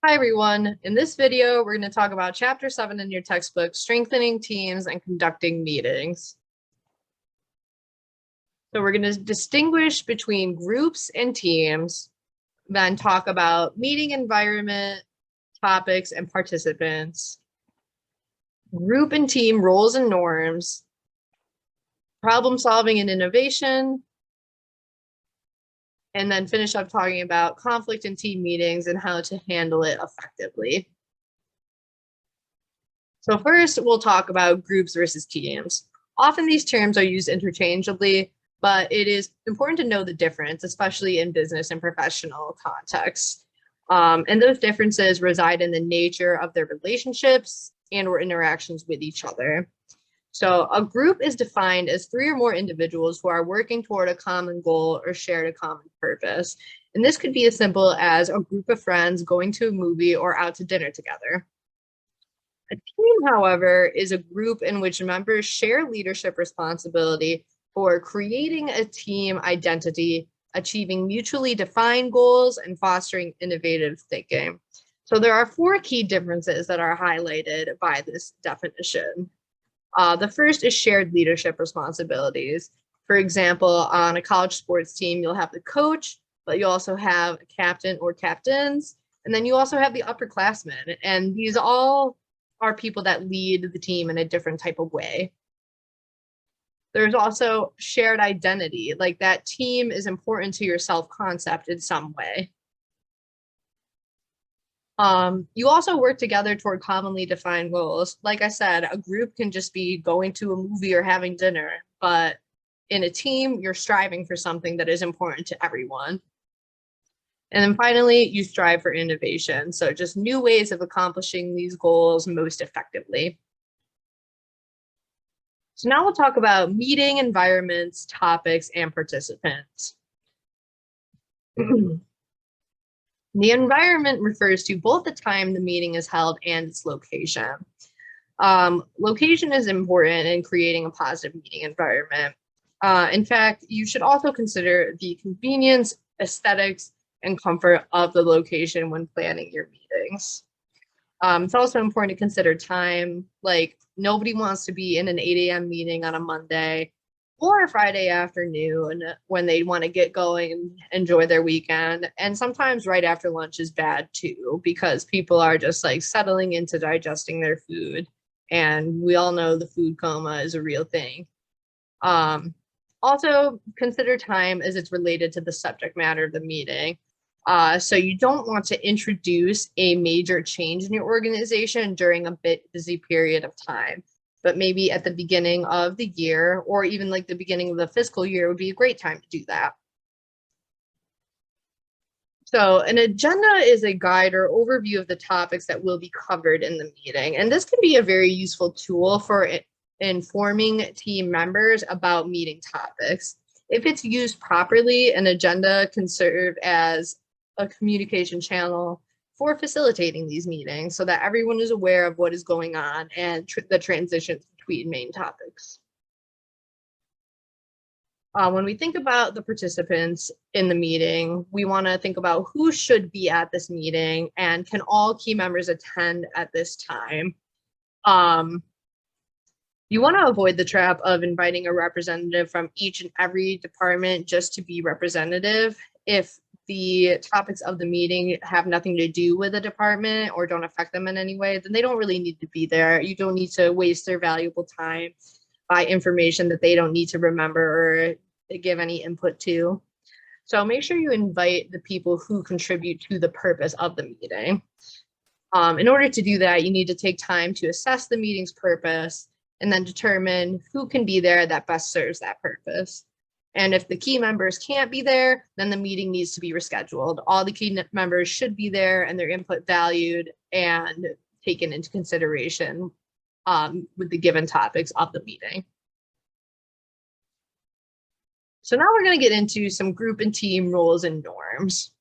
Hi everyone, in this video we're going to talk about Chapter 7 in your textbook, strengthening teams and conducting meetings. So we're going to distinguish between groups and teams, then talk about meeting environment, topics, and participants, group and team roles and norms, problem solving and innovation, and then finish up talking about conflict in team meetings and how to handle it effectively. So first, we'll talk about groups versus teams. Often these terms are used interchangeably, but it is important to know the difference, especially in business and professional contexts. And those differences reside in the nature of their relationships and/or interactions with each other. So a group is defined as 3 or more individuals who are working toward a common goal or shared a common purpose. And this could be as simple as a group of friends going to a movie or out to dinner together. A team, however, is a group in which members share leadership responsibility for creating a team identity, achieving mutually defined goals, and fostering innovative thinking. So there are 4 key differences that are highlighted by this definition. The first is shared leadership responsibilities. For example, on a college sports team, you'll have the coach, but you also have a captain or captains, and then you also have the upperclassmen. And these all are people that lead the team in a different type of way. There's also shared identity, like that team is important to your self-concept in some way. You also work together toward commonly defined goals. Like I said, a group can just be going to a movie or having dinner, but in a team, you're striving for something that is important to everyone. And then finally, you strive for innovation. So just new ways of accomplishing these goals most effectively. So now we'll talk about meeting environments, topics, and participants. The environment refers to both the time the meeting is held and its location. Location is important in creating a positive meeting environment. In fact, you should also consider the convenience, aesthetics, and comfort of the location when planning your meetings. It's also important to consider time, like nobody wants to be in an 8 a.m. meeting on a Monday or a Friday afternoon when they want to get going and enjoy their weekend. And sometimes right after lunch is bad too, because people are just like settling into digesting their food. And we all know the food coma is a real thing. Also consider time as it's related to the subject matter of the meeting. So you don't want to introduce a major change in your organization during a bit busy period of time, but maybe at the beginning of the year or even like the beginning of the fiscal year would be a great time to do that. So an agenda is a guide or overview of the topics that will be covered in the meeting. And this can be a very useful tool for informing team members about meeting topics. If it's used properly, an agenda can serve as a communication channel for facilitating these meetings so that everyone is aware of what is going on and the transitions between main topics. When we think about the participants in the meeting, we want to think about who should be at this meeting and can all key members attend at this time. You want to avoid the trap of inviting a representative from each and every department just to be representative. If the topics of the meeting have nothing to do with a department or don't affect them in any way, then they don't really need to be there. You don't need to waste their valuable time by information that they don't need to remember or give any input to. So make sure you invite the people who contribute to the purpose of the meeting. In order to do that, you need to take time to assess the meeting's purpose and then determine who can be there that best serves that purpose. And if the key members can't be there, then the meeting needs to be rescheduled. All the key members should be there and their input valued and taken into consideration with the given topics of the meeting. So now we're going to get into some group and team roles and norms.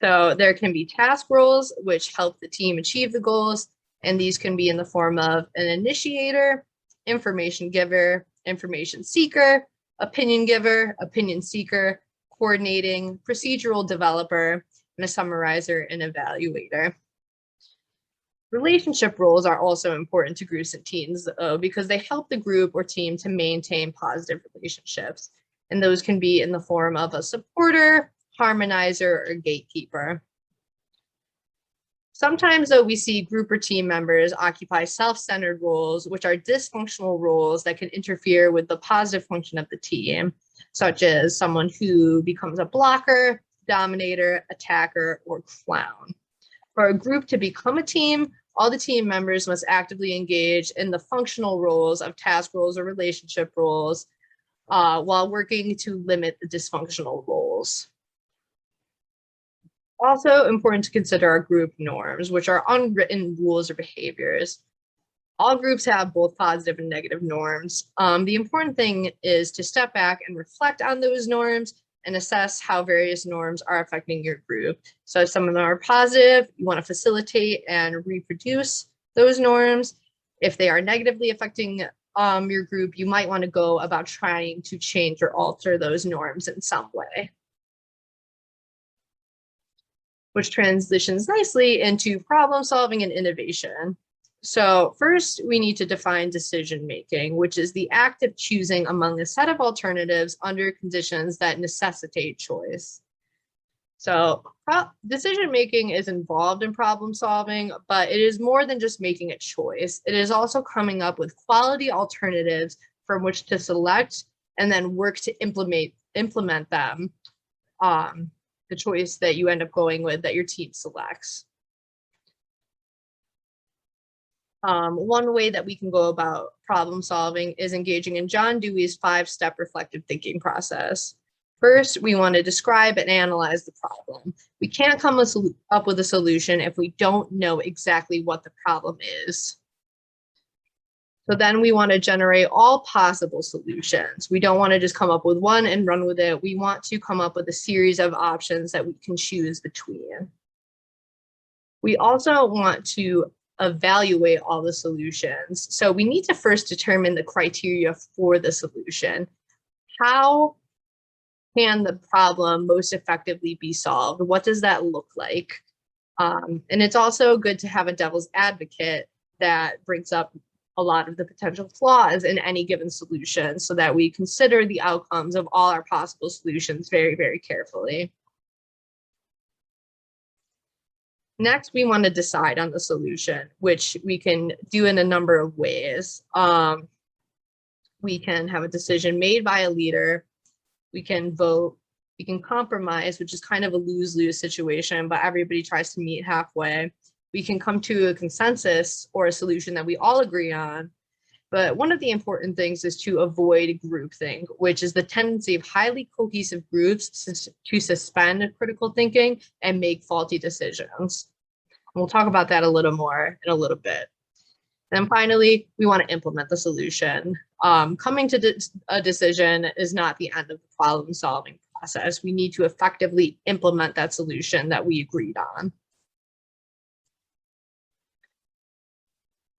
So there can be task roles, which help the team achieve the goals. And these can be in the form of an initiator, information giver, information seeker, opinion giver, opinion seeker, coordinating, procedural developer, and a summarizer and evaluator. Relationship roles are also important to groups and teams because they help the group or team to maintain positive relationships. And those can be in the form of a supporter, harmonizer, or gatekeeper. Sometimes, though, we see group or team members occupy self-centered roles, which are dysfunctional roles that can interfere with the positive function of the team, such as someone who becomes a blocker, dominator, attacker, or clown. For a group to become a team, all the team members must actively engage in the functional roles of task roles or relationship roles while working to limit the dysfunctional roles. Also important to consider are group norms, which are unwritten rules or behaviors. All groups have both positive and negative norms. The important thing is to step back and reflect on those norms and assess how various norms are affecting your group. So if some of them are positive, you want to facilitate and reproduce those norms. If they are negatively affecting your group, you might want to go about trying to change or alter those norms in some way. Which transitions nicely into problem solving and innovation. So first, we need to define decision making, which is the act of choosing among a set of alternatives under conditions that necessitate choice. So decision making is involved in problem solving, but it is more than just making a choice. It is also coming up with quality alternatives from which to select and then work to implement them, the choice that you end up going with that your team selects. One way that we can go about problem solving is engaging in John Dewey's 5-step reflective thinking process. First, we want to describe and analyze the problem. We can't come up with a solution if we don't know exactly what the problem is. So then we want to generate all possible solutions. We don't want to just come up with one and run with it. We want to come up with a series of options that we can choose between. We also want to evaluate all the solutions. So we need to first determine the criteria for the solution. How can the problem most effectively be solved? What does that look like? And it's also good to have a devil's advocate that brings up a lot of the potential flaws in any given solution so that we consider the outcomes of all our possible solutions very, very carefully. Next, we want to decide on the solution, which we can do in a number of ways. We can have a decision made by a leader. We can vote. We can compromise, which is kind of a lose-lose situation, but everybody tries to meet halfway. We can come to a consensus or a solution that we all agree on. But one of the important things is to avoid groupthink, which is the tendency of highly cohesive groups to suspend critical thinking and make faulty decisions. We'll talk about that a little more in a little bit. And finally, we want to implement the solution. Coming to a decision is not the end of the problem-solving process. We need to effectively implement that solution that we agreed on.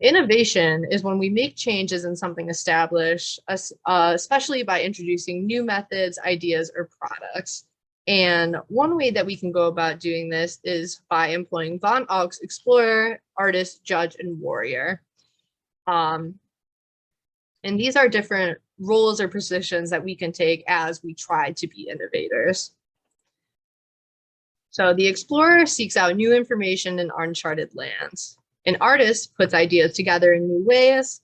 Innovation is when we make changes in something established, especially by introducing new methods, ideas, or products. And one way that we can go about doing this is by employing von Ochs, explorer, artist, judge, and warrior. And these are different roles or positions that we can take as we try to be innovators. So the explorer seeks out new information in uncharted lands. An artist puts ideas together in new ways.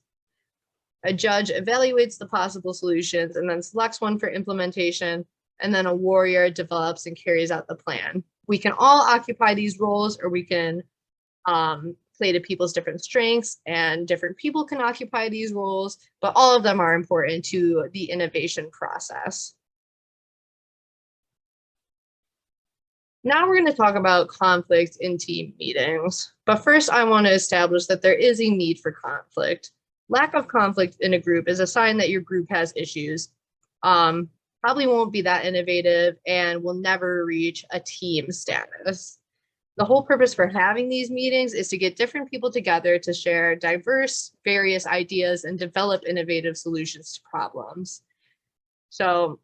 A judge evaluates the possible solutions and then selects one for implementation. And then a warrior develops and carries out the plan. We can all occupy these roles, or we can play to people's different strengths, and different people can occupy these roles, but all of them are important to the innovation process. Now we're going to talk about conflict in team meetings. But first, I want to establish that there is a need for conflict. Lack of conflict in a group is a sign that your group has issues. Probably won't be that innovative and will never reach a team status. The whole purpose for having these meetings is to get different people together to share diverse, various ideas and develop innovative solutions to problems. So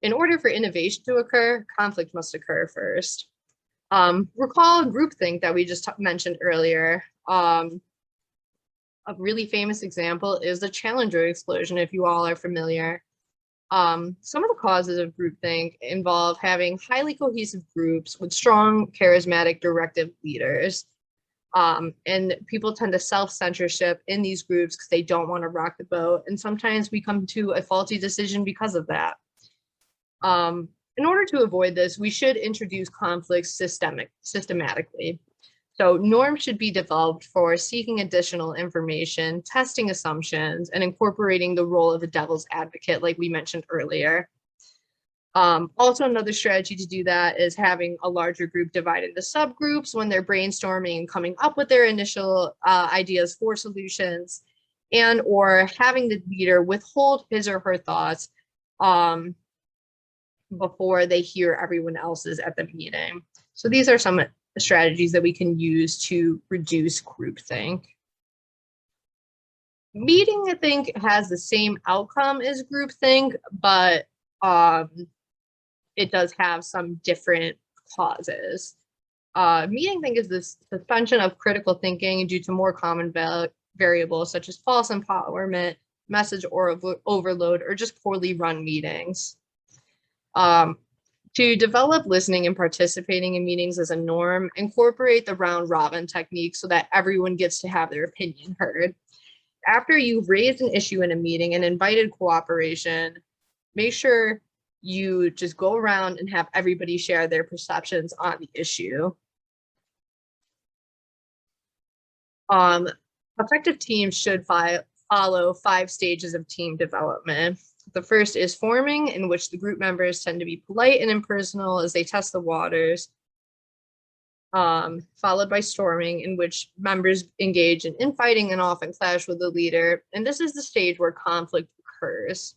in order for innovation to occur, conflict must occur first. Recall groupthink that we just mentioned earlier. A really famous example is the Challenger explosion, if you all are familiar. Some of the causes of groupthink involve having highly cohesive groups with strong, charismatic, directive leaders. And people tend to self-censorship in these groups because they don't want to rock the boat. And sometimes we come to a faulty decision because of that. In order to avoid this, we should introduce conflicts systematically. So norms should be developed for seeking additional information, testing assumptions, and incorporating the role of a devil's advocate, like we mentioned earlier. Also, another strategy to do that is having a larger group divide into subgroups when they're brainstorming and coming up with their initial ideas for solutions, and or having the leader withhold his or her thoughts before they hear everyone else's at the meeting. So these are some strategies that we can use to reduce groupthink. Meeting, I think, has the same outcome as groupthink, but it does have some different causes. Meeting think is the suspension of critical thinking due to more common variables such as false empowerment, message or overload, or just poorly run meetings. To develop listening and participating in meetings as a norm, incorporate the round robin technique so that everyone gets to have their opinion heard. After you've raised an issue in a meeting and invited cooperation, make sure you just go around and have everybody share their perceptions on the issue. Effective teams should follow 5 stages of team development. The first is forming, in which the group members tend to be polite and impersonal as they test the waters, followed by storming, in which members engage in infighting and often clash with the leader. And this is the stage where conflict occurs.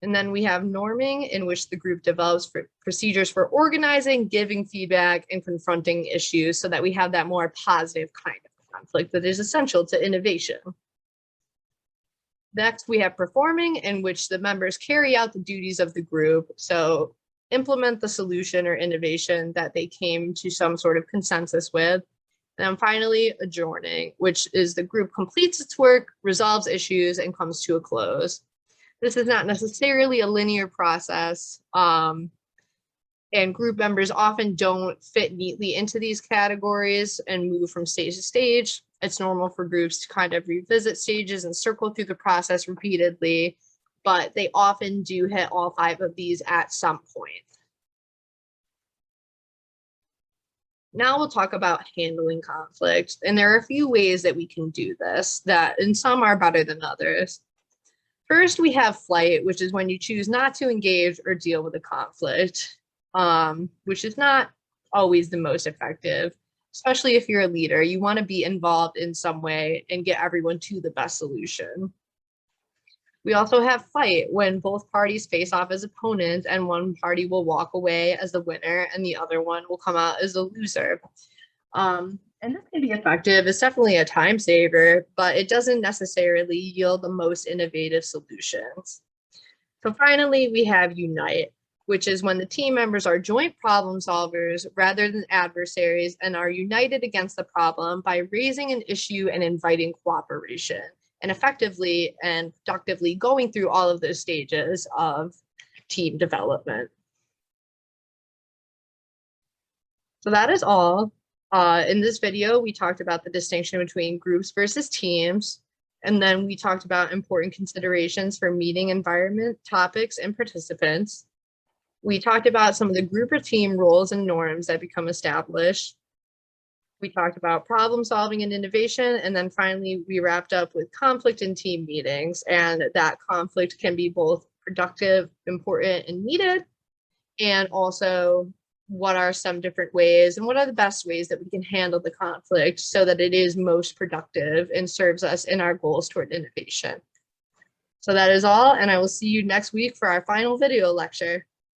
And then we have norming, in which the group develops procedures for organizing, giving feedback, and confronting issues so that we have that more positive kind of conflict that is essential to innovation. Next, we have performing, in which the members carry out the duties of the group. So implement the solution or innovation that they came to some sort of consensus with. And then finally, adjourning, which is the group completes its work, resolves issues, and comes to a close. This is not necessarily a linear process, and group members often don't fit neatly into these categories and move from stage to stage. It's normal for groups to kind of revisit stages and circle through the process repeatedly, but they often do hit all 5 of these at some point. Now we'll talk about handling conflict, and there are a few ways that we can do this, and some are better than others. First, we have flight, which is when you choose not to engage or deal with a conflict, which is not always the most effective, especially if you're a leader. You want to be involved in some way and get everyone to the best solution. We also have fight, when both parties face off as opponents and one party will walk away as the winner and the other one will come out as a loser. And this can be effective. It's definitely a time saver, but it doesn't necessarily yield the most innovative solutions. So finally, we have unite, which is when the team members are joint problem solvers rather than adversaries and are united against the problem by raising an issue and inviting cooperation, and effectively and productively going through all of those stages of team development. So that is all. In this video, we talked about the distinction between groups versus teams, and then we talked about important considerations for meeting environment, topics, and participants. We talked about some of the group or team roles and norms that become established. We talked about problem solving and innovation, and then finally, we wrapped up with conflict in team meetings, and that conflict can be both productive, important, and needed, and also what are some different ways and what are the best ways that we can handle the conflict so that it is most productive and serves us in our goals toward innovation. So that is all, and I will see you next week for our final video lecture.